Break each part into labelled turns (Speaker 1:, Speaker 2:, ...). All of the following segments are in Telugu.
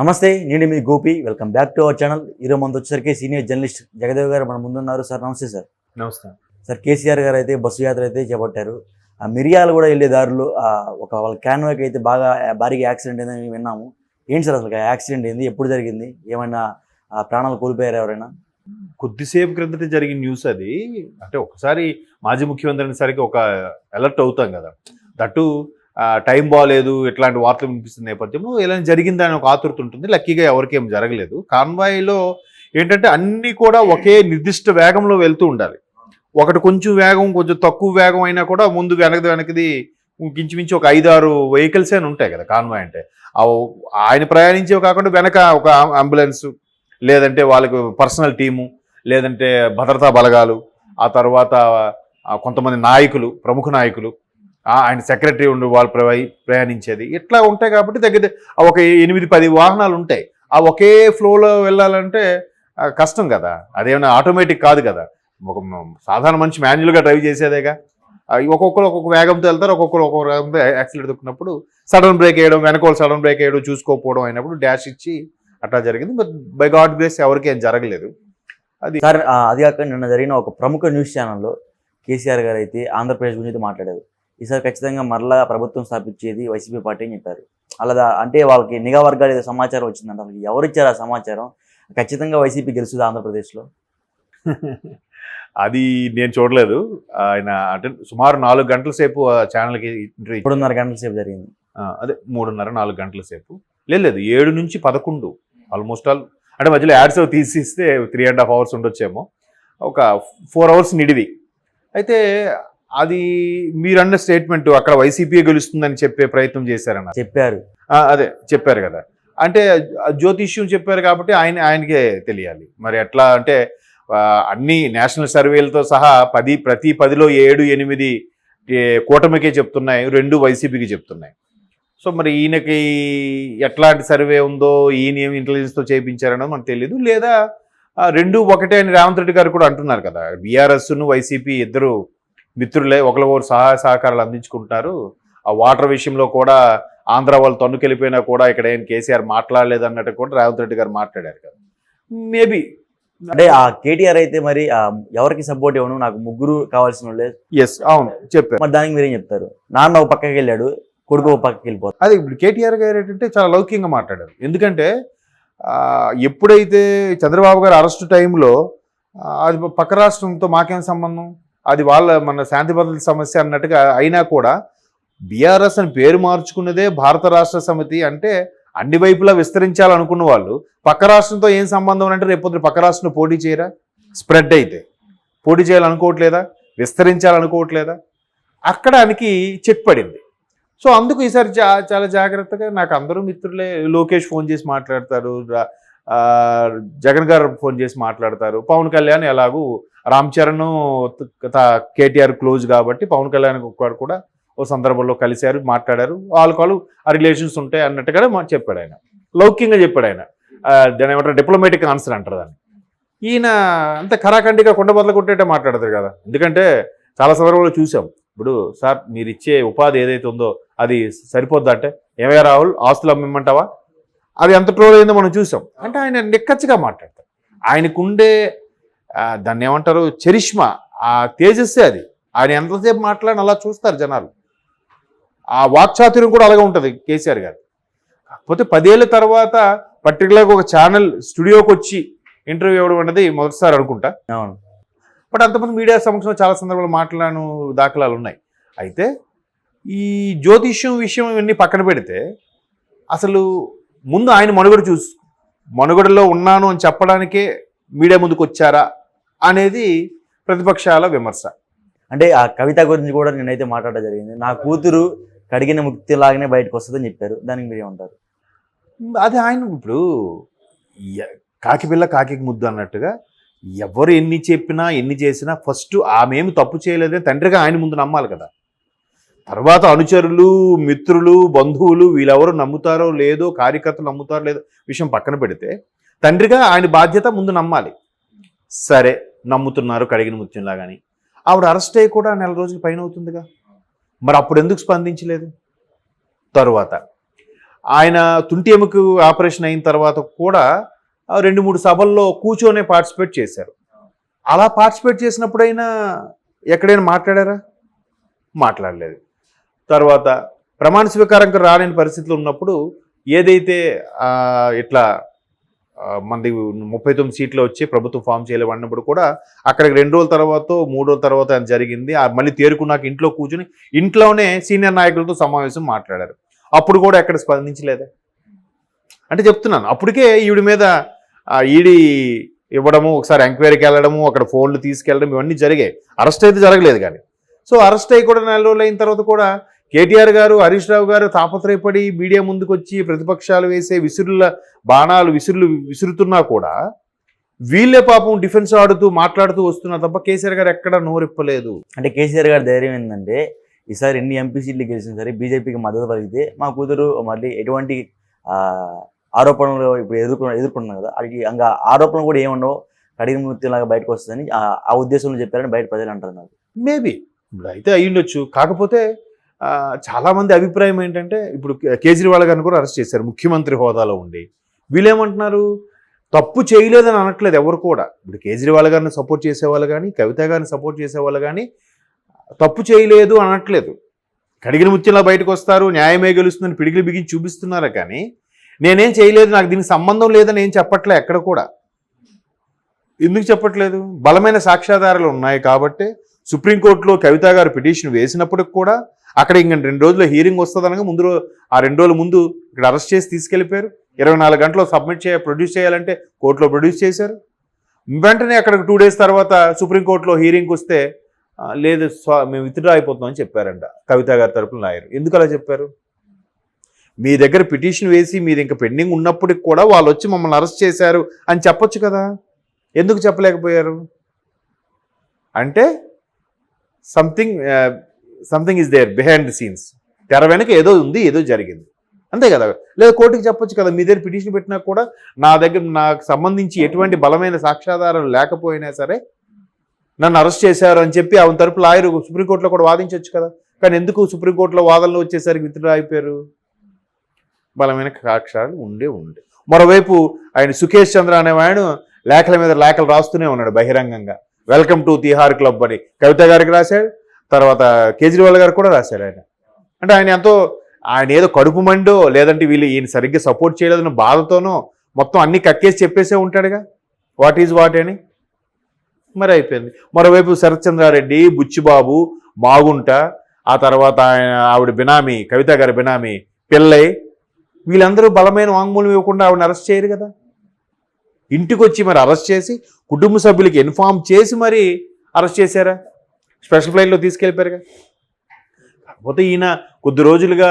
Speaker 1: నమస్తే, నేను మీ Gopi. Welcome back to our channel. ఈరోజు మనతో వచ్చేసరికి సీనియర్ జర్నలిస్ట్ జగదేవ్ గారు మన ముందున్నారు. సార్ నమస్తే. సార్
Speaker 2: నమస్తే
Speaker 1: సార్, కేసీఆర్ గారు అయితే బస్సు యాత్ర అయితే చేపట్టారు. ఆ మిరియాలు కూడా వెళ్ళే దారిలో వాళ్ళ క్యాన్వాకి అయితే బాగా భారీగా యాక్సిడెంట్ అయిందని విన్నాము. ఏంటి సార్ అసలు యాక్సిడెంట్ ఏంది, ఎప్పుడు జరిగింది, ఏమైనా ప్రాణాలు కోల్పోయారు ఎవరైనా?
Speaker 2: కొద్దిసేపు క్రిందట జరిగిన న్యూస్ అది. అంటే ఒకసారి మాజీ ముఖ్యమంత్రి అనేసరికి ఒక అలర్ట్ అవుతాం కదా, దట్టు టైం బాగాలేదు ఇట్లాంటి వార్తలు వినిపిస్తున్న నేపథ్యంలో ఇలా జరిగిందని ఒక ఆతృత ఉంటుంది. లక్కీగా ఎవరికేం జరగలేదు. కాన్వాయ్లో ఏంటంటే అన్నీ కూడా ఒకే నిర్దిష్ట వేగంలో వెళ్తూ ఉండాలి. ఒకటి కొంచెం వేగం, కొంచెం తక్కువ వేగం అయినా కూడా ముందు వెనకది ఇంచుమించు ఒక 5-6 వెహికల్స్ అని ఉంటాయి కదా కాన్వాయ్ అంటే. ఆయన ప్రయాణించేవి కాకుండా వెనక ఒక అంబులెన్స్, లేదంటే వాళ్ళకి పర్సనల్ టీము, లేదంటే భద్రతా బలగాలు, ఆ తర్వాత కొంతమంది నాయకులు, ప్రముఖ నాయకులు, ఆయన సెక్రటరీ ఉండి వాళ్ళు ప్రయాణించేది ఇట్లా ఉంటాయి. కాబట్టి దగ్గర ఒక 8-10 వాహనాలు ఉంటాయి. ఆ ఒకే ఫ్లోలో వెళ్ళాలంటే కష్టం కదా, అదేమన్నా ఆటోమేటిక్ కాదు కదా. ఒక సాధారణ మనిషి మాన్యువల్గా డ్రైవ్ చేసేదేగా. ఒక్కొక్కరు ఒక్కొక్క వేగంతో వెళ్తారు, ఒక్కొక్కరు ఒక్కొక్క వేగంతో యాక్సిడెంట్ దొరికినప్పుడు సడన్ బ్రేక్ వేయడం, వెనకోళ్ళు సడన్ బ్రేక్ వేయడం చూసుకోకపోవడం అయినప్పుడు డాష్ ఇచ్చి అట్లా జరిగింది. బట్ బై గాడ్ గ్రేస్ ఎవరికి ఏం జరగలేదు. అది
Speaker 1: సార్, అది కాక నిన్న జరిగిన ఒక ప్రముఖ న్యూస్ ఛానల్లో కేసీఆర్ గారు అయితే ఆంధ్రప్రదేశ్ గురించి మాట్లాడారు. ఈసారి ఖచ్చితంగా మరలా ప్రభుత్వం స్థాపించేది వైసీపీ పార్టీ అని చెప్పారు. అలా అంటే వాళ్ళకి నిఘా వర్గాలు ఏదో సమాచారం వచ్చిందంట. వాళ్ళకి ఎవరిచ్చారు ఆ సమాచారం? ఖచ్చితంగా వైసీపీ గెలుస్తుంది ఆంధ్రప్రదేశ్లో.
Speaker 2: అది నేను చూడలేదు. ఆయన అంటే సుమారు 4 గంటల సేపు ఛానల్కి ఇంటర్వ్యూ.
Speaker 1: 3:30 గంటల సేపు జరిగింది.
Speaker 2: అదే 3:30-4 గంటల సేపు. లేదు 7 నుంచి 11 ఆల్మోస్ట్ ఆల్. అంటే మధ్యలో యాడ్స్ తీసిస్తే 3.5 hours ఉండొచ్చేమో. ఒక 4 hours నిడివి. అయితే అది మీరన్న స్టేట్మెంట్ అక్కడ వైసీపీ గెలుస్తుందని చెప్పే ప్రయత్నం చేశారన్న
Speaker 1: చెప్పారు.
Speaker 2: అదే చెప్పారు కదా. అంటే జ్యోతిష్యం చెప్పారు కాబట్టి ఆయనకే తెలియాలి. మరి ఎట్లా అంటే అన్ని నేషనల్ సర్వేలతో సహా ప్రతి 10లో 7-8 కూటమికే చెప్తున్నాయి, 2 వైసీపీకి చెప్తున్నాయి. సో మరి ఈయనకి ఎట్లాంటి సర్వే ఉందో, ఈయన ఏమి ఇంటెలిజెన్స్తో చేయించారన్నది మనకు తెలియదు. లేదా 2 ఒకటే అని రేవంత్ రెడ్డి గారు కూడా అంటున్నారు కదా. బీఆర్ఎస్ను వైసీపీ ఇద్దరు మిత్రులే, ఒకరికొకరు సహాయ సహకారాలు అందించుకుంటున్నారు. ఆ వాటర్ విషయంలో కూడా ఆంధ్ర వాళ్ళు తన్నుకెళ్ళిపోయినా కూడా ఇక్కడ ఏం కేసీఆర్ మాట్లాడలేదు అన్నట్టు కూడా రేవంత్ రెడ్డి గారు మాట్లాడారు కదా. మేబీ
Speaker 1: అంటే ఆ కేటీఆర్ అయితే మరి ఎవరికి సపోర్ట్ ఇవ్వను, నాకు ముగ్గురు కావాల్సిన వాళ్ళే.
Speaker 2: ఎస్ అవును చెప్పారు.
Speaker 1: మరి దానికి మీరేం చెప్తారు? నాన్న ఒక పక్కకి వెళ్ళాడు, కొడుకు ఒక పక్కకి వెళ్ళిపోతారు.
Speaker 2: అదే ఇప్పుడు కేటీఆర్ గారు ఏంటంటే చాలా లౌకికంగా మాట్లాడారు. ఎందుకంటే ఎప్పుడైతే చంద్రబాబు గారు అరెస్టు టైంలో అది పక్క రాష్ట్రంతో మాకేం సంబంధం, అది మన శాంతి భద్రతల సమస్య అన్నట్టుగా అయినా కూడా బీఆర్ఎస్ అని పేరు మార్చుకున్నదే భారత రాష్ట్ర సమితి. అంటే అన్ని వైపులా విస్తరించాలనుకున్న వాళ్ళు పక్క రాష్ట్రంతో ఏం సంబంధం అంటే రేపు పక్క రాష్ట్రంలో పోటీ చేయరా? స్ప్రెడ్ అయితే పోటీ చేయాలనుకోవట్లేదా? విస్తరించాలనుకోవట్లేదా? అక్కడ ఆయనకి చెక్ పడింది. సో అందుకు ఈసారి చాలా జాగ్రత్తగా, నాకు అందరూ మిత్రులే. లోకేష్ ఫోన్ చేసి మాట్లాడతారు, జగన్ గారు ఫోన్ చేసి మాట్లాడతారు, పవన్ కళ్యాణ్ ఎలాగూ రామ్ చరణ్ కేటీఆర్ క్లోజ్ కాబట్టి పవన్ కళ్యాణ్ గారు కూడా ఓ సందర్భంలో కలిశారు, మాట్లాడారు. వాళ్ళు ఆ రిలేషన్స్ ఉంటాయి అన్నట్టుగానే చెప్పాడు ఆయన. లౌకికంగా చెప్పాడు ఆయన. దాని ఏమంటారు, డిప్లొమాటిక్ ఆన్సర్ అంటారు దాన్ని. ఈయన అంత ఖరాఖండిగా కొండ బదులు కొట్టేటే మాట్లాడతారు కదా. ఎందుకంటే చాలా సందర్భాల్లో చూసాం. ఇప్పుడు సార్ మీరు ఇచ్చే ఉపాధి ఏదైతే ఉందో అది సరిపోద్దా అంటే, ఏమయ్యా రాహుల్ ఆస్తులు అమ్మిమ్మంటావా, అది ఎంత ట్రోల్ అయిందో మనం చూసాం. అంటే ఆయన నిక్కచ్చిగా మాట్లాడతారు. ఆయనకుండే దాన్ని ఏమంటారు, చరిష్మా, ఆ తేజస్సే అది. ఆయన ఎంతసేపు మాట్లాడిన అలా చూస్తారు జనాలు. ఆ వాక్చాతుర్యం కూడా అలాగే ఉంటుంది కేసీఆర్ గారు. కాకపోతే 10 ఏళ్ళ తర్వాత పర్టికులర్గా ఒక ఛానల్ స్టూడియోకి వచ్చి ఇంటర్వ్యూ ఇవ్వడం అనేది మొదటిసారి అనుకుంటా.
Speaker 1: అవును.
Speaker 2: బట్ అంతమంది మీడియా సమక్షంలో చాలా సందర్భాలు మాట్లాడిన దాఖలాలు ఉన్నాయి. అయితే ఈ జ్యోతిష్యం విషయం ఇవన్నీ పక్కన పెడితే అసలు ముందు ఆయన మనుగడలో ఉన్నాను అని చెప్పడానికే మీడియా ముందుకు వచ్చారా అనేది ప్రతిపక్షాల విమర్శ.
Speaker 1: అంటే ఆ కవిత గురించి కూడా నేనైతే మాట్లాడడం జరిగింది. నా కూతురు కడిగిన ముక్తి లాగానే బయటకు వస్తుందని చెప్పారు. దానికి మీరేమంటారు?
Speaker 2: అది ఆయన ఇప్పుడు కాకి పిల్ల కాకి ముద్దు అన్నట్టుగా ఎవరు ఎన్ని చెప్పినా ఎన్ని చేసినా ఫస్ట్ ఆమెమి తప్పు చేయలేదని తండ్రిగా ఆయన ముందు నమ్మాలి కదా. తర్వాత అనుచరులు, మిత్రులు, బంధువులు వీళ్ళెవరు నమ్ముతారో లేదో, కార్యకర్తలు నమ్ముతారో లేదో విషయం పక్కన పెడితే తండ్రిగా ఆయన బాధ్యత ముందు నమ్మాలి. సరే నమ్ముతున్నారు కడిగిన ముత్యంలాగాని. ఆవిడ అరెస్ట్ అయ్యి కూడా 4 రోజుల పైన అవుతుందిగా. మరి అప్పుడు ఎందుకు స్పందించలేదు? తరువాత ఆయన తుంటి ఎముక ఆపరేషన్ అయిన తర్వాత కూడా 2-3 సభల్లో కూర్చొనే పార్టిసిపేట్ చేశారు. అలా పార్టిసిపేట్ చేసినప్పుడైనా ఎక్కడైనా మాట్లాడారా? మాట్లాడలేదు. తర్వాత ప్రమాణ స్వీకారంకి రాలేని పరిస్థితులు ఉన్నప్పుడు ఏదైతే ఇట్లా మనది 39 సీట్లు వచ్చి ప్రభుత్వం ఫామ్ చేయలేమన్నప్పుడు కూడా అక్కడికి 2 రోజుల తర్వాత 3 రోజుల తర్వాత అది జరిగింది. మళ్ళీ తేరుకున్నాక ఇంట్లో కూర్చుని ఇంట్లోనే సీనియర్ నాయకులతో సమావేశం మాట్లాడారు. అప్పుడు కూడా ఎక్కడ స్పందించలేదే. అంటే చెప్తున్నాను, అప్పటికే ఈవిడ మీద ఈడీ ఇవ్వడము, ఒకసారి ఎంక్వైరీకి వెళ్ళడము, అక్కడ ఫోన్లు తీసుకెళ్ళడం ఇవన్నీ జరిగాయి. అరెస్ట్ అయితే జరగలేదు కానీ. సో అరెస్ట్ అయ్యి కూడా 4 రోజులు అయిన తర్వాత కూడా కేటీఆర్ గారు, హరీష్ రావు గారు తాపత్రయపడి మీడియా ముందుకు వచ్చి ప్రతిపక్షాలు వేసే బాణాలు విసురుతున్నా కూడా వీళ్ళే పాపం డిఫెన్స్ ఆడుతూ మాట్లాడుతూ వస్తున్నా తప్ప కేసీఆర్ గారు ఎక్కడ నోరిప్పలేదు.
Speaker 1: అంటే కేసీఆర్ గారి ధైర్యం ఏంటంటే ఈసారి ఎన్ని ఎంపీ సీట్లు గెలిచిన సరే బీజేపీకి మద్దతు పలికితే మా కూతురు మళ్ళీ ఎటువంటి ఆరోపణలు ఇప్పుడు ఎదుర్కొన్నాం కదా, అది ఇంకా ఆరోపణలు కూడా ఏముండవు, కడిగిన మృత్యులాగా బయటకు వస్తుందని ఆ ఉద్దేశంలో చెప్పారని బయట ప్రజలు అంటారు. నాకు
Speaker 2: మేబీ ఇప్పుడు అయితే అయ్యుండొచ్చు. కాకపోతే చాలామంది అభిప్రాయం ఏంటంటే ఇప్పుడు కేజ్రీవాల్ గారిని కూడా అరెస్ట్ చేశారు ముఖ్యమంత్రి హోదాలో ఉండి. వీళ్ళేమంటున్నారు, తప్పు చేయలేదని అనట్లేదు ఎవరు కూడా. ఇప్పుడు కేజ్రీవాల్ గారిని సపోర్ట్ చేసేవాళ్ళు కానీ, కవిత గారిని సపోర్ట్ చేసేవాళ్ళు కానీ తప్పు చేయలేదు అనట్లేదు. కడిగిన ముత్యంలా బయటకు వస్తారు, న్యాయమే గెలుస్తుందని పిడికిలు బిగించి చూపిస్తున్నారు. కానీ నేనేం చేయలేదు, నాకు దీనికి సంబంధం లేదని ఏం చెప్పట్లే ఎక్కడ కూడా. ఎందుకు చెప్పట్లేదు? బలమైన సాక్ష్యాధారాలు ఉన్నాయి కాబట్టి. సుప్రీంకోర్టులో కవిత గారు పిటిషన్ వేసినప్పటికి కూడా అక్కడ ఇంక 2 రోజుల్లో హీరింగ్ వస్తుందనగా ఆ 2 రోజుల ముందు ఇక్కడ అరెస్ట్ చేసి తీసుకెళ్ళిపోయారు. 24 గంటల్లో ప్రొడ్యూస్ చేయాలంటే కోర్టులో ప్రొడ్యూస్ చేశారు. వెంటనే అక్కడికి 2 డేస్ తర్వాత సుప్రీంకోర్టులో హీరింగ్కి వస్తే లేదు మేము విత్డ్రా అయిపోతున్నామని చెప్పారంట కవిత గారి తరపున లాయర్. ఎందుకు అలా చెప్పారు? మీ దగ్గర పిటిషన్ వేసి మీది ఇంకా పెండింగ్ ఉన్నప్పటికి కూడా వాళ్ళు వచ్చి మమ్మల్ని అరెస్ట్ చేశారు అని చెప్పొచ్చు కదా, ఎందుకు చెప్పలేకపోయారు? అంటే something is there behind the scenes. తెర వెనక ఏదో ఉంది, ఏదో జరిగింది, అంతే కదా. లేదా కోర్టుకి చెప్పొచ్చు కదా, మీ దగ్గర పిటిషన్ పెట్టినా కూడా నాకు సంబంధించి ఎటువంటి బలమైన సాక్ష్యాధారాలు లేకపోయినా సరే నన్ను అరెస్ట్ చేశారు అని చెప్పి ఆమె తరపు లాయర్ సుప్రీంకోర్టులో కూడా వాదించవచ్చు కదా. కానీ ఎందుకు సుప్రీంకోర్టులో వాదనలు వచ్చేసరికి విత్డ్రా అయిపోయారు? బలమైన సాక్ష్యాలు ఉండే. మరోవైపు ఆయన సుఖేష్ చంద్ర అనేవాడు లేఖల మీద లేఖలు రాస్తూనే ఉన్నాడు బహిరంగంగా. వెల్కమ్ టు తిహార్ క్లబ్ అని కవిత గారికి రాశాడు, తర్వాత కేజ్రీవాల్ గారు కూడా రాశాడు. అంటే ఆయన ఏదో కడుపు మండో లేదంటే వీళ్ళు ఈయన సరిగ్గా సపోర్ట్ చేయలేదన్న బాధతోనో మొత్తం అన్ని కక్కేసి చెప్పేసే ఉంటాడుగా వాట్ ఈజ్ వాట్ అని. మరి అయిపోయింది. మరోవైపు శరత్ చంద్రారెడ్డి, బుచ్చిబాబు, మాగుంట, ఆ తర్వాత ఆవిడ బినామీ కవిత గారి బినామీ పిల్లై, వీళ్ళందరూ బలమైన వాంగ్మూలం ఇవ్వకుండా ఆవిడని అరెస్ట్ చేయరు కదా. ఇంటికి వచ్చి మరి అరెస్ట్ చేసి కుటుంబ సభ్యులకి ఇన్ఫార్మ్ చేసి మరి అరెస్ట్ చేశారా? స్పెషల్ ఫ్లైట్లో తీసుకెళ్ళిపోయారుగా. కాకపోతే ఈయన కొద్ది రోజులుగా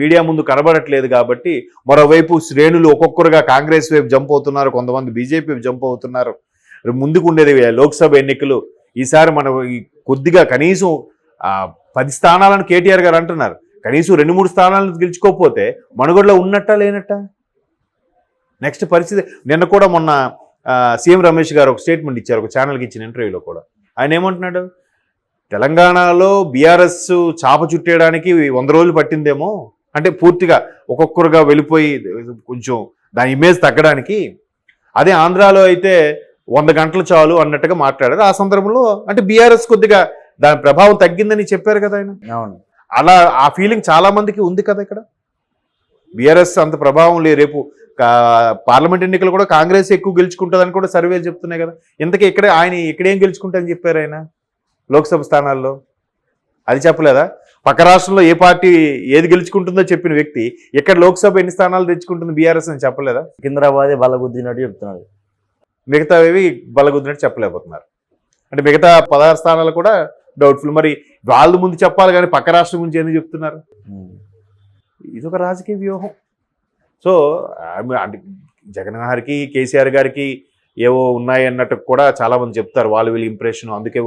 Speaker 2: మీడియా ముందు కనబడట్లేదు కాబట్టి మరోవైపు శ్రేణులు ఒక్కొక్కరుగా కాంగ్రెస్ వైపు జంప్ అవుతున్నారు, కొంతమంది బీజేపీ వైపు జంప్ అవుతున్నారు. ముందుకు ఉండేది లోక్సభ ఎన్నికలు. ఈసారి మనం కొద్దిగా కనీసం 10 స్థానాలను కేటీఆర్ గారు అంటున్నారు, కనీసం 2-3 స్థానాలను గెలుచుకోకపోతే మనుగడలో ఉన్నట్టా లేనట్టా? నెక్స్ట్ పరిస్థితి. నిన్న కూడా మొన్న సీఎం రమేష్ గారు ఒక స్టేట్మెంట్ ఇచ్చారు ఒక ఛానల్కి ఇచ్చిన ఇంటర్వ్యూలో కూడా. ఆయన ఏమంటున్నాడు, తెలంగాణలో బీఆర్ఎస్ చాప చుట్టేయడానికి 100 రోజులు పట్టిందేమో, అంటే పూర్తిగా ఒక్కొక్కరుగా వెళ్ళిపోయి కొంచెం దాని ఇమేజ్ తగ్గడానికి. అదే ఆంధ్రాలో అయితే 100 గంటలు చాలు అన్నట్టుగా మాట్లాడారు. ఆ సందర్భంలో అంటే బీఆర్ఎస్ కొద్దిగా దాని ప్రభావం తగ్గిందని చెప్పారు కదా ఆయన.
Speaker 1: అవును,
Speaker 2: అలా ఆ ఫీలింగ్ చాలా మందికి ఉంది కదా. ఇక్కడ బీఆర్ఎస్ అంత ప్రభావం లేదు. రేపు పార్లమెంట్ ఎన్నికలు కూడా కాంగ్రెస్ ఎక్కువ గెలుచుకుంటుందని కూడా సర్వేలు చెప్తున్నాయి కదా. ఇంతకీ ఇక్కడేం గెలుచుకుంటారని చెప్పారు ఆయన లోక్సభ స్థానాల్లో? అది చెప్పలేదా? పక్క రాష్ట్రంలో ఏ పార్టీ ఏది గెలుచుకుంటుందో చెప్పిన వ్యక్తి ఇక్కడ లోక్సభ ఎన్ని స్థానాలు తెచ్చుకుంటుంది బీఆర్ఎస్ అని చెప్పలేదా?
Speaker 1: సికింద్రాబాదే బలగుద్దినట్టు చెప్తున్నారు,
Speaker 2: మిగతావి బలగుద్దినట్టు చెప్పలేకపోతున్నారు. అంటే మిగతా 16 స్థానాలు కూడా డౌట్ఫుల్. మరి వాళ్ళు ముందు చెప్పాలి కానీ పక్క రాష్ట్రం గురించి ఎందుకు చెప్తున్నారు? ఇది ఒక రాజకీయ వ్యూహం. సో అంటే జగన్ గారికి కేసీఆర్ గారికి ఏవో ఉన్నాయి అన్నట్టు కూడా చాలామంది చెప్తారు, వీళ్ళ ఇంప్రెషన్. అందుకే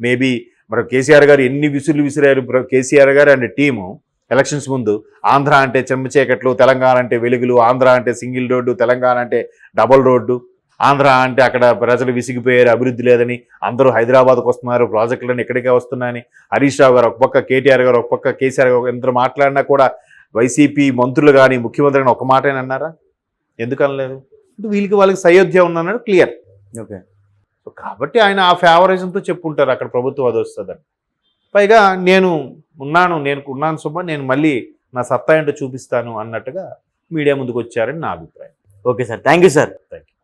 Speaker 2: మేబీ మరి కేసీఆర్ గారు ఎన్ని విసిరారు కేసీఆర్ గారు అండ్ టీము ఎలక్షన్స్ ముందు. ఆంధ్ర అంటే చెమ్మచీకట్లు, తెలంగాణ అంటే వెలుగులు, ఆంధ్ర అంటే సింగిల్ రోడ్డు, తెలంగాణ అంటే డబుల్ రోడ్డు, ఆంధ్ర అంటే అక్కడ ప్రజలు విసిగిపోయారు, అభివృద్ధి లేదని, అందరూ హైదరాబాద్కు వస్తున్నారు, ప్రాజెక్టులను ఎక్కడికే వస్తున్నాయని హరీష్ రావు గారు ఒక పక్క, కేటీఆర్ గారు ఒక పక్క, కేసీఆర్ గారు ఎంత మాట్లాడినా కూడా వైసీపీ మంత్రులు కానీ ముఖ్యమంత్రి కానీ ఒక మాట అన్నారా? ఎందుకు అనలేదు? వీళ్ళకి వాళ్ళకి సయోధ్య ఉందన్నాడు, క్లియర్.
Speaker 1: ఓకే.
Speaker 2: సో కాబట్టి ఆయన ఆ ఫేవరిజంతో చెప్పుంటారు అక్కడ ప్రభుత్వం అది వస్తుందని. పైగా నేను ఉన్నాను సుబ్బా, నేను మళ్ళీ నా సత్తా ఏంటో చూపిస్తాను అన్నట్టుగా మీడియా ముందుకు వచ్చారని నా అభిప్రాయం.
Speaker 1: Okay sir, thank you sir.
Speaker 2: Thank you.